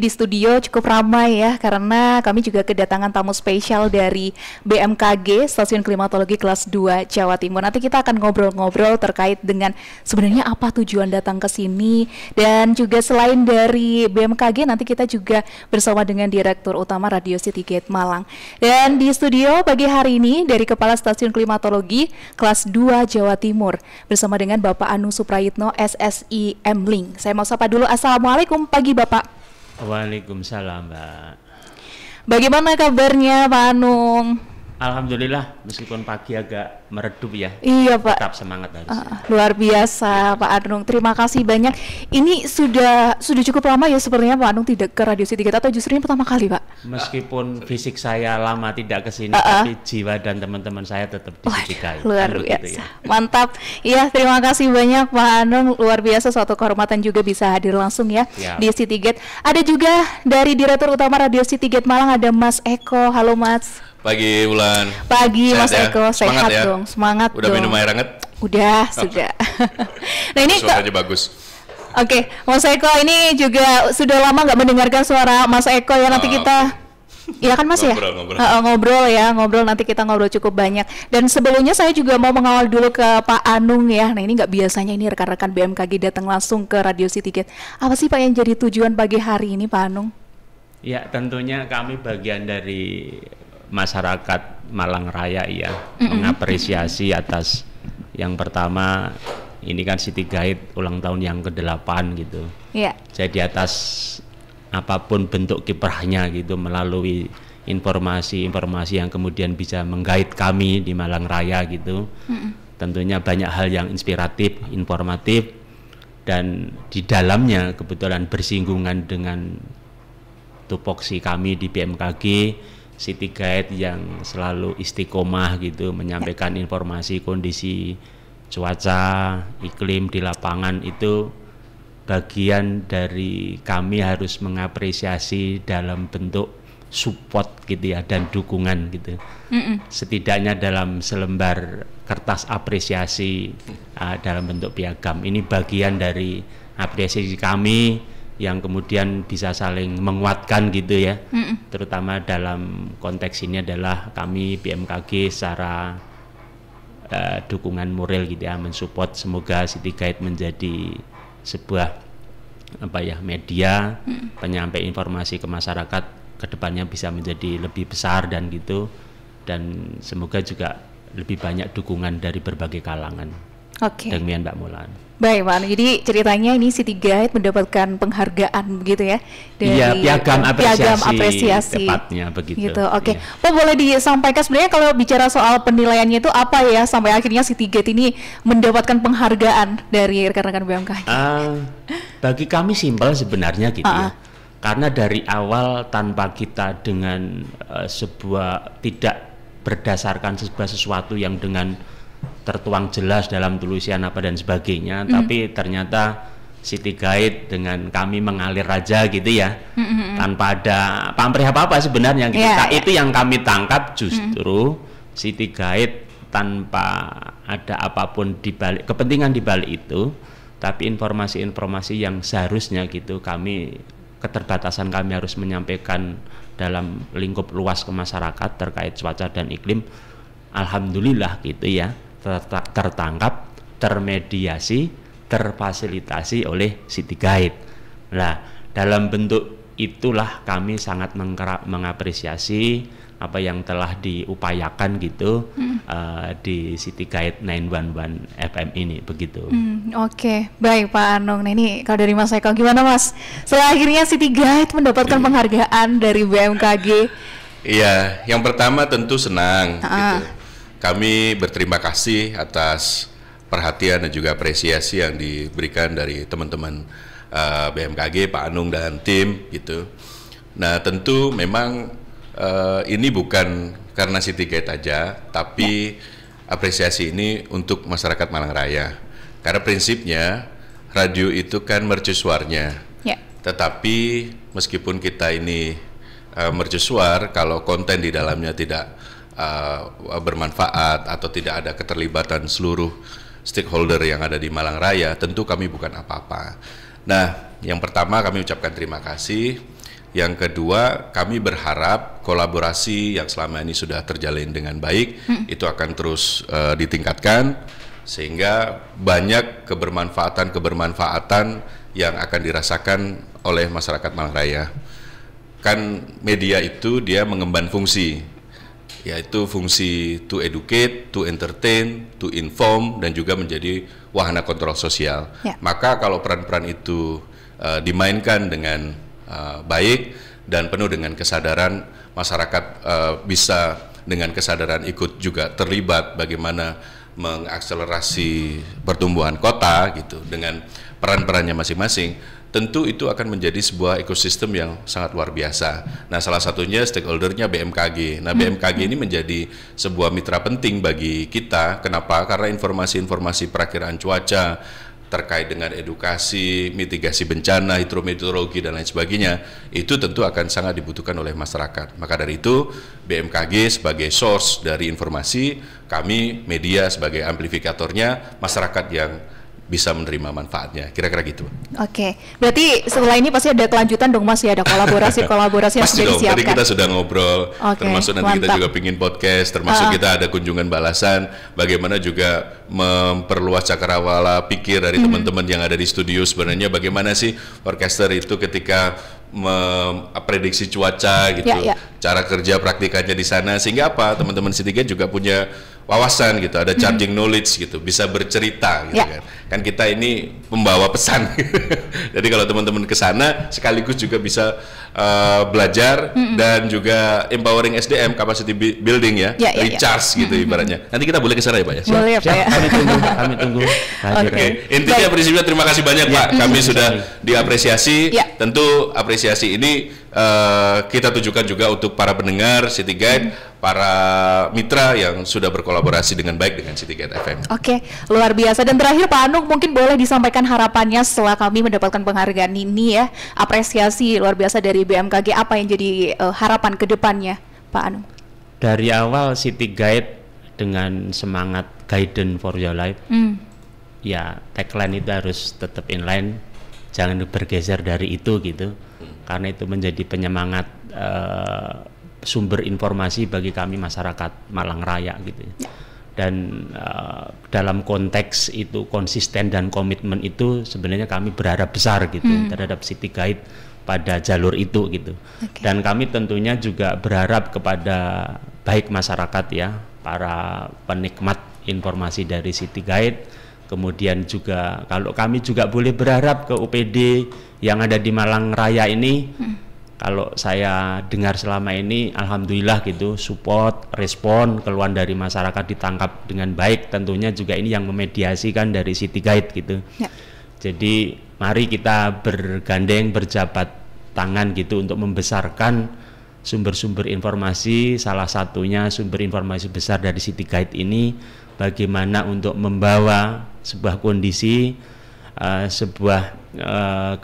di studio cukup ramai ya, karena kami juga kedatangan tamu spesial dari BMKG Stasiun Klimatologi Kelas 2 Jawa Timur. Nanti kita akan ngobrol-ngobrol terkait dengan sebenarnya apa tujuan datang ke sini, dan juga selain dari BMKG nanti kita juga bersama dengan Direktur Utama Radio Citygate Malang. Dan di studio pagi hari ini dari Kepala Stasiun Klimatologi Kelas 2 Jawa Timur bersama dengan Bapak Anung Suprayitno SSI M-Link. Saya mau sapa dulu. Assalamualaikum pagi Bapak. Waalaikumsalam Mbak. Bagaimana kabarnya Pak Anung? Alhamdulillah, meskipun pagi agak meredup ya. Iya Pak. Tetap semangat harus. Luar biasa Pak Anung. Terima kasih banyak. Ini sudah cukup lama ya sepertinya Pak Anung tidak ke Radio Citygate, atau justru ini pertama kali Pak? Meskipun fisik saya lama tidak ke sini, tapi jiwa dan teman-teman saya tetap di Citygate. Luar biasa. Gitu ya. Mantap. Iya, terima kasih banyak Pak Anung. Luar biasa, suatu kehormatan juga bisa hadir langsung ya di Citygate. Ada juga dari Direktur Utama Radio Citygate Malang, ada Mas Eko. Halo Mas. Pagi Wulan. Pagi sehat Mas Eko, sehat ya? dong, semangat udah dong. Minum air hangat? Udah, sudah. Nah ini suaranya bagus. Oke, Mas Eko, ini juga sudah lama nggak mendengarkan suara Mas Eko ya, nanti kita ya kan Mas ngobrol nanti kita ngobrol cukup banyak. Dan sebelumnya saya juga mau mengawal dulu ke Pak Anung ya. Nah ini nggak biasanya ini rekan-rekan BMKG datang langsung ke Radio Citygate. Apa sih Pak yang jadi tujuan pagi hari ini Pak Anung? Ya tentunya kami bagian dari masyarakat Malang Raya ya, mengapresiasi atas yang pertama ini kan Citygate ulang tahun yang ke-8 gitu. Yeah. Jadi atas apapun bentuk kiprahnya gitu, melalui informasi-informasi yang kemudian bisa menggait kami di Malang Raya gitu. Tentunya banyak hal yang inspiratif, informatif, dan di dalamnya kebetulan bersinggungan dengan tupoksi kami di BMKG Citygate yang selalu istiqomah gitu menyampaikan informasi kondisi cuaca, iklim di lapangan. Itu bagian dari kami harus mengapresiasi dalam bentuk support gitu ya, dan dukungan gitu. Setidaknya dalam selembar kertas apresiasi dalam bentuk piagam. Ini bagian dari apresiasi kami yang kemudian bisa saling menguatkan gitu ya. Terutama dalam konteks ini adalah kami BMKG secara dukungan moral gitu ya, mensupport semoga Citygate menjadi sebuah media penyampai informasi ke masyarakat, kedepannya bisa menjadi lebih besar dan gitu, dan semoga juga lebih banyak dukungan dari berbagai kalangan. Demikian Mbak Mulan. Baik Pak, jadi ceritanya ini Citygate mendapatkan penghargaan begitu ya dari piagam apresiasi tepatnya begitu. Gitu. Oke. Pak boleh disampaikan sebenarnya kalau bicara soal penilaiannya itu apa ya sampai akhirnya Citygate ini mendapatkan penghargaan dari rekan-rekan BMKG? Bagi kami simpel sebenarnya gitu ya. Karena dari awal tanpa kita dengan sebuah tidak berdasarkan sebuah sesuatu yang dengan tertuang jelas dalam tulisan apa dan sebagainya, tapi ternyata Citygate dengan kami mengalir aja gitu ya, tanpa ada pamrih apa-apa sebenarnya gitu. Itu yang kami tangkap justru Citygate tanpa ada apapun di balik kepentingan di balik itu, tapi informasi-informasi yang seharusnya gitu kami, keterbatasan kami harus menyampaikan dalam lingkup luas ke masyarakat terkait cuaca dan iklim, alhamdulillah gitu ya, tertangkap, termediasi, terfasilitasi oleh Citygate. Nah, dalam bentuk itulah kami sangat mengapresiasi apa yang telah diupayakan gitu di Citygate 911 FM ini begitu. Oke, baik Pak Anung. Nah ini kalau dari Mas Eko gimana Mas? Setelah akhirnya Citygate mendapatkan penghargaan dari BMKG. Iya, yang pertama tentu senang gitu. Kami berterima kasih atas perhatian dan juga apresiasi yang diberikan dari teman-teman BMKG, Pak Anung dan tim gitu. Nah tentu memang ini bukan karena Citygate aja, tapi apresiasi ini untuk masyarakat Malang Raya. Karena prinsipnya radio itu kan mercusuarnya. Tetapi meskipun kita ini mercusuar, kalau konten di dalamnya tidak bermanfaat atau tidak ada keterlibatan seluruh stakeholder yang ada di Malang Raya, tentu kami bukan apa-apa. Nah, yang pertama kami ucapkan terima kasih Yang kedua, kami berharap kolaborasi yang selama ini sudah terjalin dengan baik itu akan terus ditingkatkan sehingga banyak kebermanfaatan yang akan dirasakan oleh masyarakat Malang Raya. Kan media itu dia mengemban fungsi, yaitu fungsi to educate, to entertain, to inform, dan juga menjadi wahana kontrol sosial. Maka kalau peran-peran itu dimainkan dengan baik dan penuh dengan kesadaran, masyarakat bisa dengan kesadaran ikut juga terlibat bagaimana mengakselerasi pertumbuhan kota gitu dengan peran-perannya masing-masing. Tentu itu akan menjadi sebuah ekosistem yang sangat luar biasa. Nah, salah satunya stakeholdernya BMKG. Nah, BMKG ini menjadi sebuah mitra penting bagi kita. Kenapa? Karena informasi-informasi perakiraan cuaca terkait dengan edukasi, mitigasi bencana, hidrometeorologi dan lain sebagainya, itu tentu akan sangat dibutuhkan oleh masyarakat. Maka dari itu, BMKG sebagai source dari informasi, kami media sebagai amplifikatornya, masyarakat yang bisa menerima manfaatnya, kira-kira gitu. Oke, berarti setelah ini pasti ada kelanjutan dong Mas ya, ada kolaborasi-kolaborasi yang sudah disiapkan. Tadi kita sudah ngobrol, termasuk nanti kita juga pingin podcast, termasuk kita ada kunjungan balasan, bagaimana juga memperluas cakrawala pikir dari teman-teman yang ada di studio. Sebenarnya bagaimana sih forecaster itu ketika memprediksi cuaca gitu, cara kerja praktikannya di sana, sehingga apa teman-teman C3 juga punya wawasan gitu, ada charging knowledge gitu, bisa bercerita gitu kan kita ini membawa pesan. Jadi kalau teman-teman ke sana sekaligus juga bisa belajar dan juga empowering SDM, capacity building recharge gitu ibaratnya. Nanti kita boleh ke sana ya Pak ya? Boleh Pak ya. Kami tunggu. Intinya prinsipnya terima kasih banyak Pak, kami sudah diapresiasi. Tentu apresiasi ini kita tujukan juga untuk para pendengar City Guide, para mitra yang sudah berkolaborasi dengan baik dengan City Guide FM. Oke, luar biasa. Dan terakhir Pak Anung, mungkin boleh disampaikan harapannya setelah kami mendapatkan penghargaan ini ya, apresiasi luar biasa dari BMKG, apa yang jadi harapan ke depannya Pak Anung? Dari awal City Guide dengan semangat guidance for your life, ya tagline itu harus tetap inline, jangan bergeser dari itu gitu, karena itu menjadi penyemangat sumber informasi bagi kami masyarakat Malang Raya gitu. Dan dalam konteks itu konsisten dan komitmen itu sebenarnya kami berharap besar gitu terhadap City Guide pada jalur itu gitu. Dan kami tentunya juga berharap kepada baik masyarakat ya, para penikmat informasi dari City Guide, kemudian juga kalau kami juga boleh berharap ke UPD yang ada di Malang Raya ini. Kalau saya dengar selama ini, alhamdulillah gitu, support, respon, keluhan dari masyarakat ditangkap dengan baik. Tentunya juga ini yang memediasikan dari City Guide gitu. Jadi mari kita bergandeng, berjabat tangan gitu untuk membesarkan sumber-sumber informasi. Salah satunya sumber informasi besar dari City Guide ini, bagaimana untuk membawa sebuah kondisi, sebuah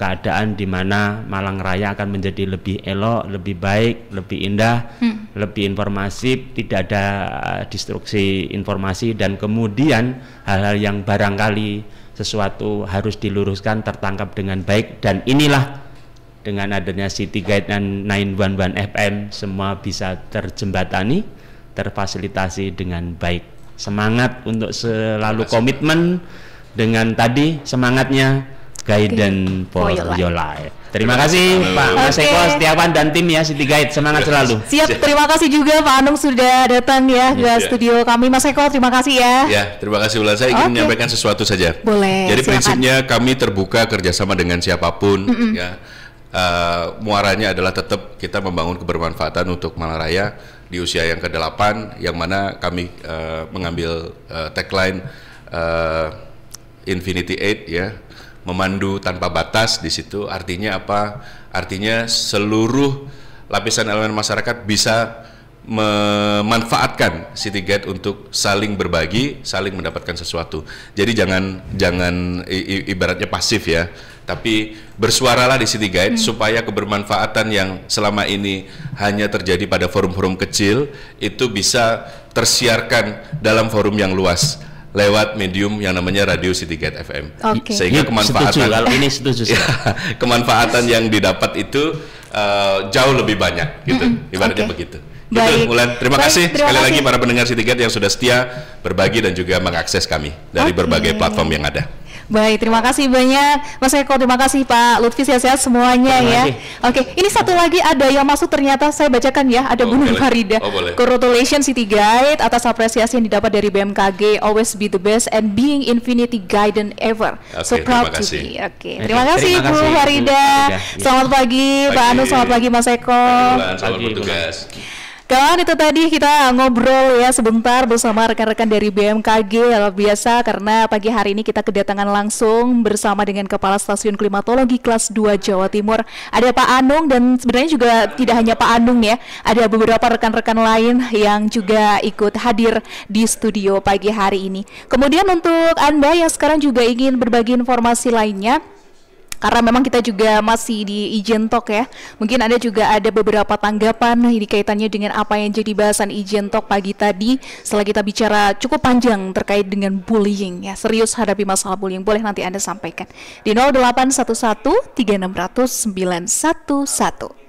keadaan di mana Malang Raya akan menjadi lebih elok, lebih baik, lebih indah, lebih informatif, tidak ada destruksi informasi, dan kemudian hal-hal yang barangkali sesuatu harus diluruskan tertangkap dengan baik. Dan inilah dengan adanya City Guide dan 911 FM semua bisa terjembatani, terfasilitasi dengan baik. Semangat untuk selalu komitmen dengan tadi semangatnya guidance for your life. Terima kasih Pak Mas Eko Setiawan dan tim ya City Guide, semangat selalu. Siap, terima kasih juga Pak Anung sudah datang ya ke studio kami. Mas Eko, terima kasih ya. Ya, terima kasih Ulan. Saya ingin menyampaikan sesuatu saja. Boleh. Jadi prinsipnya kami terbuka kerjasama dengan siapapun ya. Muaranya adalah tetap kita membangun kebermanfaatan untuk Malang Raya di usia yang ke-8, yang mana kami mengambil tagline Infinity Aid ya, memandu tanpa batas. Di situ artinya apa? Artinya seluruh lapisan elemen masyarakat bisa memanfaatkan City Guide untuk saling berbagi, saling mendapatkan sesuatu. Jadi jangan ibaratnya pasif ya, tapi bersuaralah di City Guide supaya kebermanfaatan yang selama ini hanya terjadi pada forum-forum kecil itu bisa tersiarkan dalam forum yang luas. lewat medium yang namanya Radio City Guide FM. Sehingga kemanfaatan setuju, kalau ini setuju ya, kemanfaatan yang didapat itu jauh lebih banyak gitu. Ibaratnya begitu. Gitu, Mulan. Terima kasih sekali lagi para pendengar City Guide yang sudah setia berbagi dan juga mengakses kami dari berbagai platform yang ada. Baik, terima kasih banyak Mas Eko, terima kasih Pak Lutfi, sehat-sehat semuanya ya. Oke, ini satu lagi ada yang masuk, ternyata saya bacakan ya, ada Bu Nur Farida. Congratulations City Guide atas apresiasi yang didapat dari BMKG, always be the best and being infinity guidance ever. So proud to be. Terima kasih Bu Farida. Selamat pagi Pak Anu, selamat pagi Mas Eko. Selamat bertugas. Kawan, itu tadi kita ngobrol ya sebentar bersama rekan-rekan dari BMKG. Biasa karena pagi hari ini kita kedatangan langsung bersama dengan Kepala Stasiun Klimatologi Kelas 2 Jawa Timur. Ada Pak Anung, dan sebenarnya juga tidak hanya Pak Anung ya, ada beberapa rekan-rekan lain yang juga ikut hadir di studio pagi hari ini. Kemudian untuk Anda yang sekarang juga ingin berbagi informasi lainnya, karena memang kita juga masih di Ijen Talk ya, mungkin Anda juga ada beberapa tanggapan di kaitannya dengan apa yang jadi bahasan Ijen Talk pagi tadi. Setelah kita bicara cukup panjang terkait dengan bullying ya, serius hadapi masalah bullying, boleh nanti Anda sampaikan di 0811 3600 911.